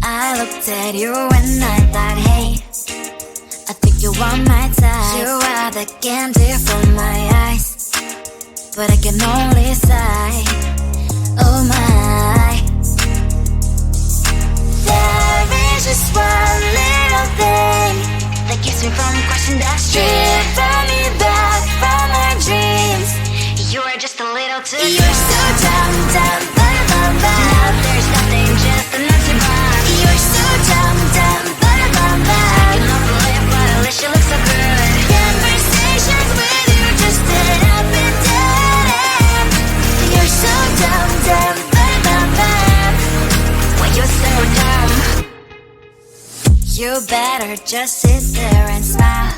I looked at you and I thought, hey, I think you are my type. You are the candy from my eyes, but I can only sigh, oh my. There is just one little thing that keeps me from crossing that street. Drive me back from my dreams. You are just a little too close. You're so dumb, dumb, ba-da-bum-bum. Now there's nothing, just an empty bomb. You're so dumb, dumb, ba-da-bum-bum. I can overlap, but at least you look so good. Conversations with you just end up in dead end. You're so dumb, dumb, ba-da-bum-bum. When you're so dumb, you better just sit there and smile.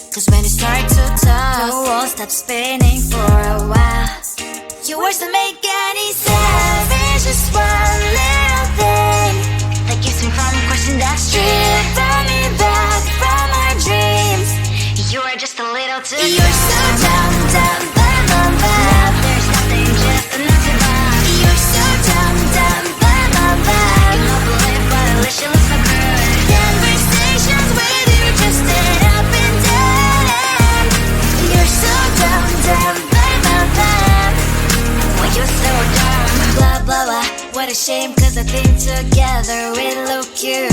Cause when you start to talk, the world stops spinning for a while. Your words don't make any sense. There's just one little thing that keeps me from crossing that street. Drive me back from my dreams. You are just a little too close. You're so dumb, dumb, ba-da-bum-bum. Now there's nothing, just an empty bomb. You're so dumb, dumb, ba-da-bum-bum. I can overlap, but at least you look so good. Conversations with you just end up in dead end. You're so dumb, dumb, ba-da-bum-bum. When you're so dumb, blah, blah, blah. What a shame, cause I think together we look cute.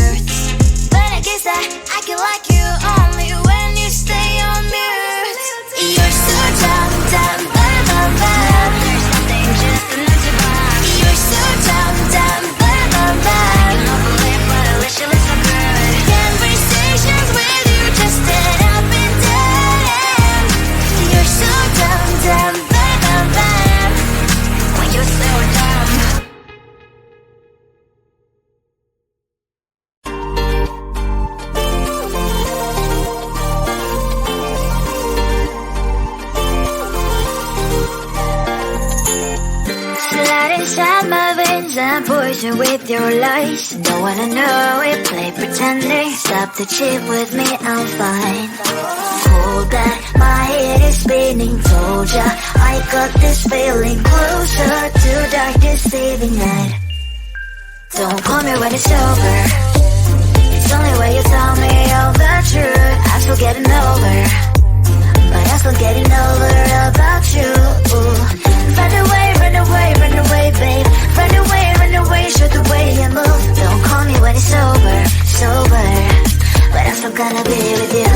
But I guess that I can like you only when you stay on mute. You're so dumb, dumb, ba-da-bum-bum. There's nothing, just an empty bomb. You're so dumb, dumb, ba-da-bum-bum. I can overlap, but at least you look so good. Conversations with you just end up in dead end. You're so dumb, dumb, ba-da-bum-bum. When you're so dumb. Slide inside my veins and poison with your lies. Don't wanna know it, play pretending. Stop the cheat with me, I'm fine. Hold that, my head is spinning. Told ya, I got this feeling closer to dark deceiving night. Don't call me when it's over. It's only when you tell me all the truth. I'm still getting over, but I'm still getting over about you. Run away, run away, run away, babe. Run away, show the way you move. Don't call me when it's over, sober, but I'm still gonna be with you.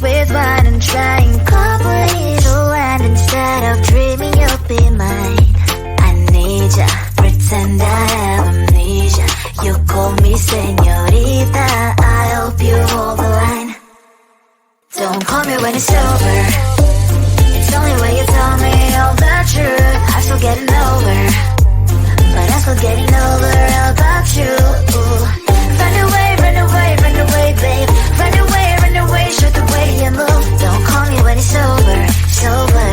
With wine and trying probably to land instead of dreaming you'll be mine. I need ya, pretend I have amnesia. You call me señorita, I hope you hold the line. Don't call me when it's over. It's only when you tell me all the truth. I'm still getting over, but I'm still getting over about you. Run away, run away, run away, babe. Run away, show the way you move. Don't call me when it's over, sober,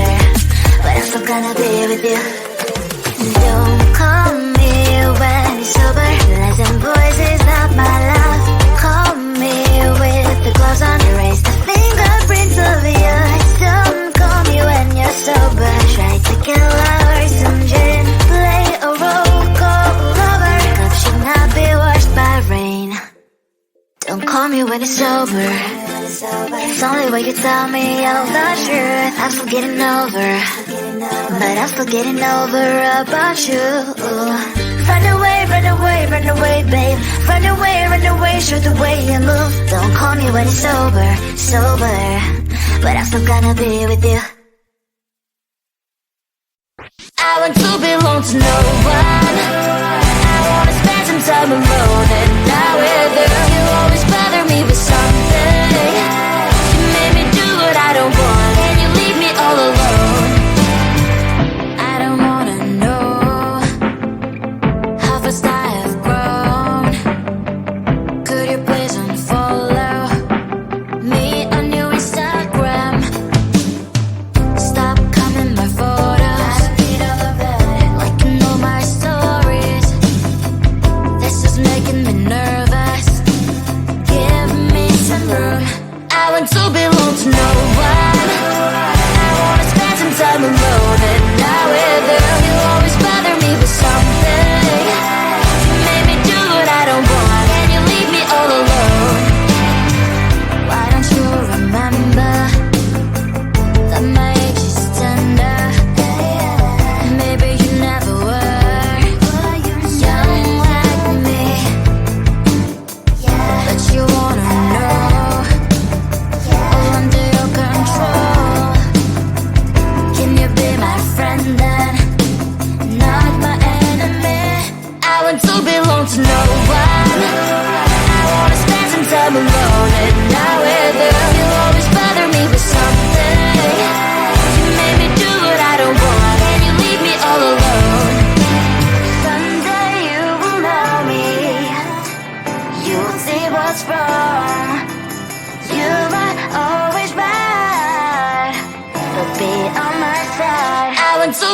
but I'm still gonna be with you. Don't call me when it's sober. Lies and boys is not my love. Call me with the gloves on. Erase the fingerprints of your eyes. Don't call me when you're sober. Try to get lower, some gin, play a role, go over. Cup should not be washed by rain. Don't call me when it's over. It's only when you tell me all the truth. I'm still getting over, but I'm still getting over about you. Run away, run away, run away, babe. Run away, show the way you move. Don't call me when it's over, sober, but I'm still gonna be with you. I want to belong to no one. I wanna spend some time alone and die with you. You always bother me with something. You made me do what I don't want, and you leave me all alone. I don't wanna know how fast I have grown. Could you please unfollow me on your Instagram?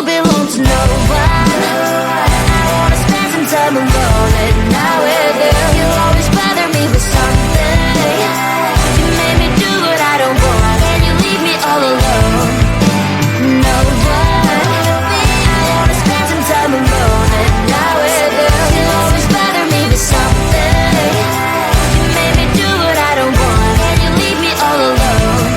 belong to no one. I wanna spend some time alone and not with you. You always bother me with something. You made me do what I don't want, and you leave me all alone. No one. I wanna spend some time alone and not with you. You always bother me with something. You made me do what I don't want, and you leave me all alone.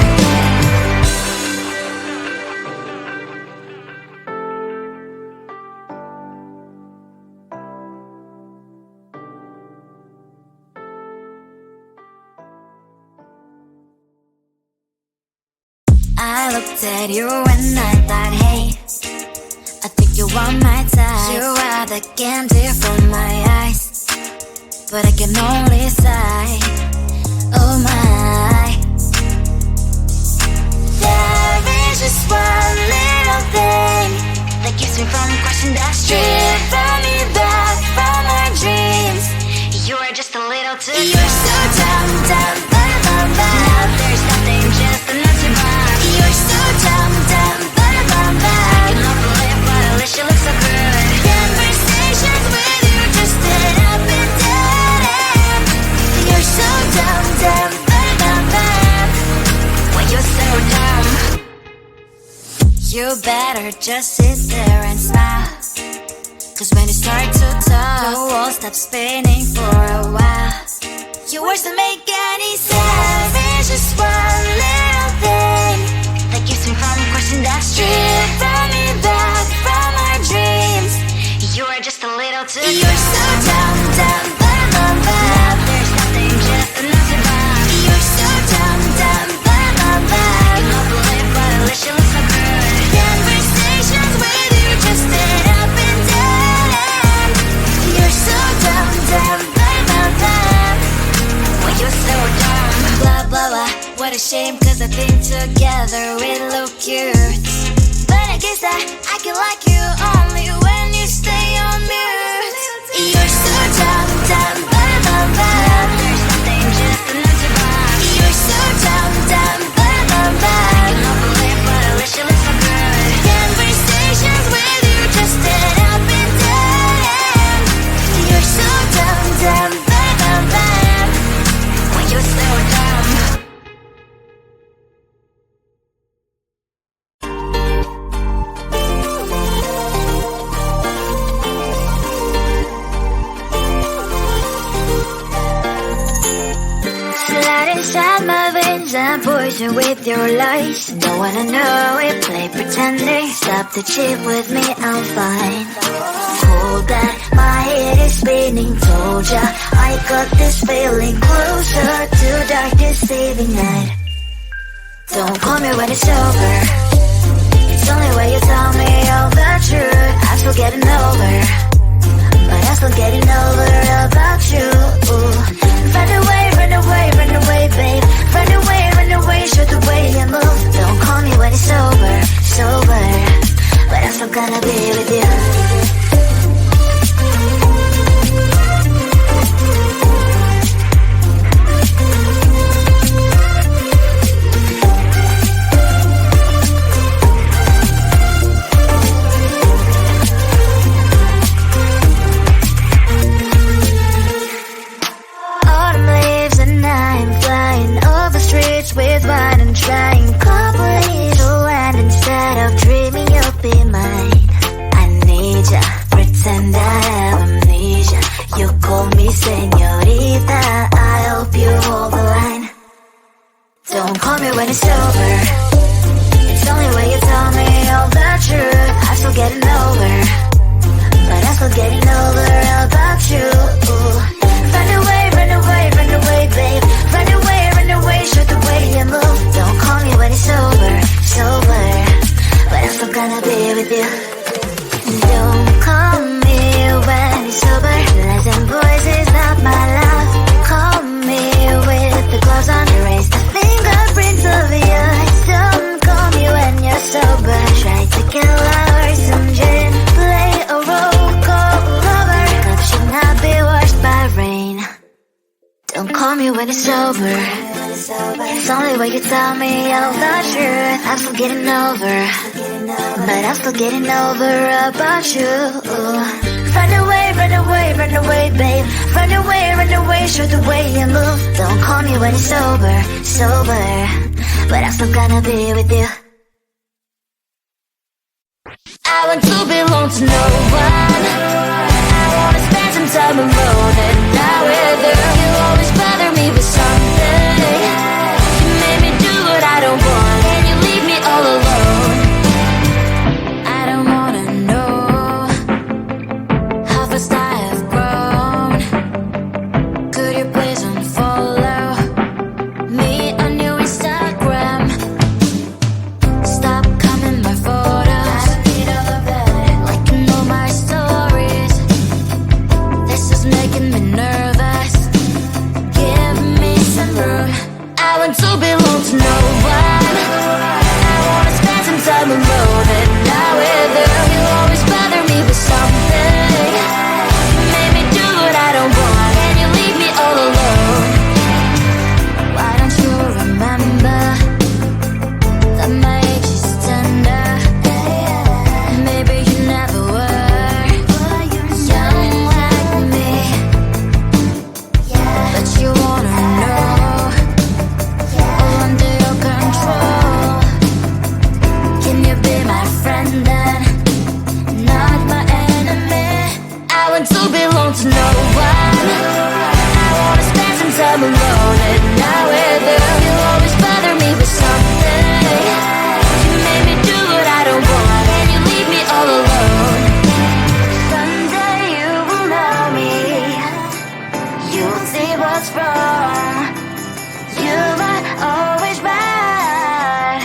I looked at you and I thought, hey, I think you want my type. You are the candy from my eyes, but I can only sigh. Oh my. There is just one little thing that keeps me from crossing that street. Drive me back from my dreams. You are just a little too far. You're so dumb, dumb, dumb, dumb, dumb. Now there's nothing, just enough to buy. You're so dumb, dumb, dumb, dumb, dumb. I can overlive, but at least you look so good. Conversations with you just end up in dead end. You're so dumb, dumb, dumb, dumb, dumb. When you're so dumb, you better just sit there and smile. 'Cause when you start to talk, the world stops spinning for a while. Your words don't make any sense. There's just one little thing that keeps me from crossing that street. Drive me back from my dreams. You are just a little too far. You're so dumb, dumb, dumb, dumb, dumb. Now there's nothing, just enough to buy. You're so dumb, dumb, dumb, dumb, dumb. I can overlive, but at least you look so good. Conversations with you just end up in dead end. You're so dumb, dumb, dumb, dumb, dumb. When you're so dumb. Blah, blah, blah. What a shame, 'cause I think together we look cute. But I guess I can like you only when you stay on mute. You're so dumb, dumb, dumb, dumb, dumb. There's nothing, just enough to buy. You're so dumb, dumb, dumb, dumb, dumb. I can overlive, but at least you look so good. Conversations with you just end up in dead end. You're so dumb, dumb, dumb, dumb, dumb. When you're so dumb. Slide inside my veins and poison with your lies. Don't wanna know it, play pretending. Stop the cheat with me, I'm fine. Hold that, my head is spinning. Told ya, I got this feeling closer to dark deceiving night. Don't call me when it's over. It's only when you tell me all the truth. I'm still getting over, but I'm still getting over about you. Run away, run away, run away, babe. Run away, show the way you move. Don't call me when it's over, sober, but I'm still gonna be with you. With wine and trying coupling to land instead of dreaming you'll be mine. I need ya, pretend I have amnesia. You call me señorita, I hope you hold the line. Don't call me when it's over. It's only when you tell me all the truth. I'm still getting over, but I'm still getting over about you. Run away, run away, run away, babe. Run away, show the way you move. Don't call me when it's over, sober, but I'm still gonna be with you. Don't call me when it's over. Lies and voices, not my love. Call me with the gloves on. Erase the fingerprints of yours. Don't call me when you're sober. Try to get lovers, some gin, play a role, call lover. Cup should not be washed by rain. Don't call me when it's over. It's only when you tell me all the truth. I'm still getting over, but I'm still getting over about you. Run away, run away, run away, babe. Run away, show the way you move. Don't call me when it's sober, but I'm still gonna be with you. I want to belong to no one. I wanna spend some time alone and not with you. You always bother me with something. You made me do what I don't want, and you leave me all alone. I don't wanna know how fast I have grown. Could you please unfollow me on your Instagram? Stop coming my photos, liking all my stories. This is making me nervous. Give me some room. I want to belong to no one. I wanna spend some time alone and not with you. You always bother me with something. You made me do what I don't want, and you leave me all alone. Why don't you remember that my age is tender? Maybe you never were young like me, but you wanna know all under your control. Can you be my friend then, not my enemy? I want to belong to no one. I wanna spend some time alone and not with you. You always bother me with something. You made me do what I don't want, and you leave me all alone. Someday you will know me. You'll see what's wrong. You are always right,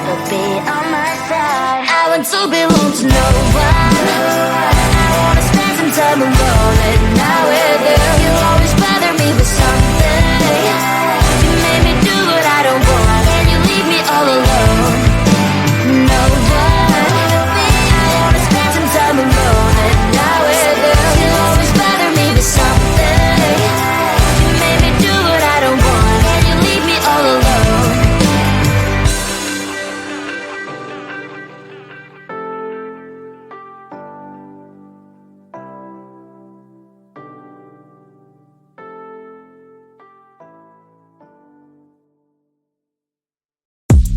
so be on my side. I want to belong to no one. I wanna spend some time alone and not with you. You always bother me with something. You made me do what I don't want, and you leave me all alone. No one. I wanna spend some time alone and not with you. You always bother me with something. You made me do what I don't want, and you leave me all alone.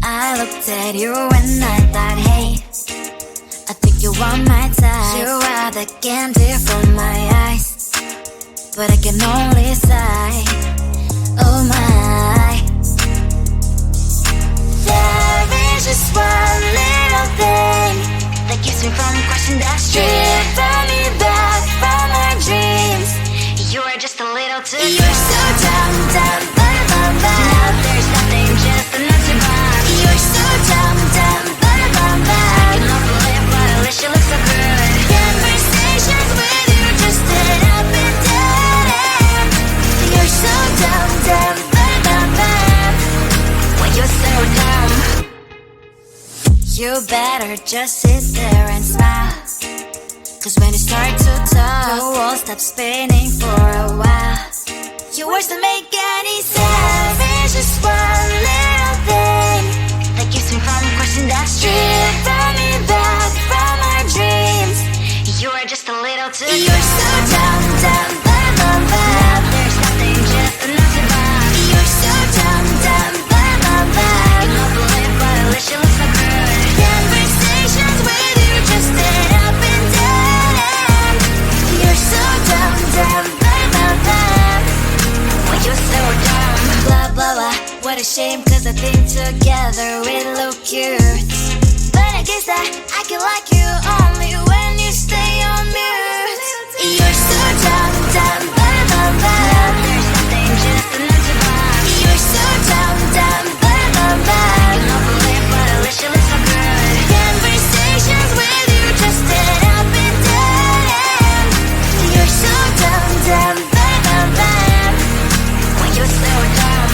I looked at you and I thought, hey, I think you are my type. You are the candy from my eyes, but I can only sigh. Oh my, there is just one little thing that keeps me from crossing that street. Drive me back from my dreams. You are just a little too close. You're so dumb, dumb, dumb, dumb, dumb. Now there's nothing, just enough to buy. You're so dumb, dumb, dumb, dumb, dumb. I cannot believe what I wish you look so good. Conversations with you just end up in dead end. You're so dumb, dumb, dumb, dumb, dumb. When you're so dumb, you better just sit there and smile. 'Cause when you start to talk, the world stops spinning for a while. Your words don't make any sense. There's just one little thing that keeps me from crossing that street. Drive me back from my dreams. You are just a little too close. You're so dumb, dumb, dumb, dumb, dumb. There's nothing, just enough to buy. You're so dumb, dumb, dumb, dumb, dumb. I cannot believe what I wish you look so good. Conversations with you just end up in dead end. You're so dumb, dumb, dumb, dumb, dumb. When you're so dumb. Blah, blah, blah. What a shame, 'cause I think together we look cute. But I guess that I can like you only when you stay on mute. You're so dumb, dumb, dumb, dumb, dumb. There's nothing, just enough to buy. You're so dumb, dumb, dumb, dumb, dumb. I cannot believe what I wish you look so good. Conversations with you just end up in dead end. You're so dumb, dumb, dumb, dumb, dumb. When you're so dumb.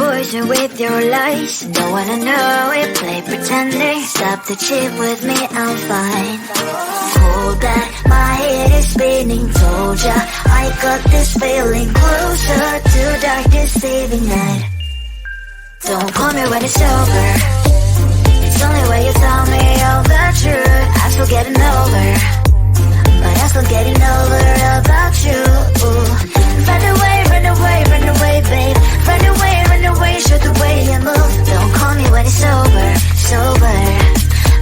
poison with your lies. Don't wanna know it, play pretending. Stop the cheat with me, I'm fine. Hold that, my head is spinning. Told ya, I got this feeling closer to dark deceiving night. Don't call me when it's over. It's only when you tell me all the truth. I'm still getting over, but I'm still getting over about you. Run away, run away, run away, babe. Run away, show the way you move. Don't call me when it's over, sober,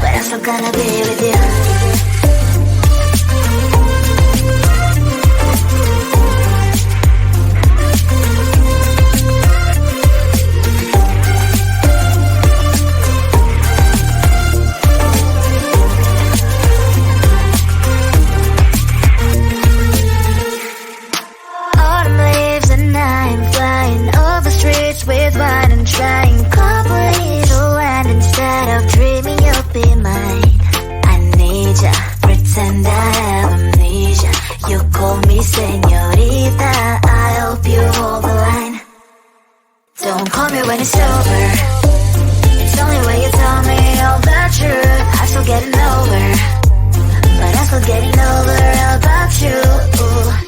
but I'm still gonna be with you. With wine and trying coupling to land instead of dreaming you'll be mine. I need ya, pretend I have amnesia. You call me señorita, I hope you hold the line. Don't call me when it's over. It's only when you tell me all the truth. I'm still getting over, but I'm still getting over about you.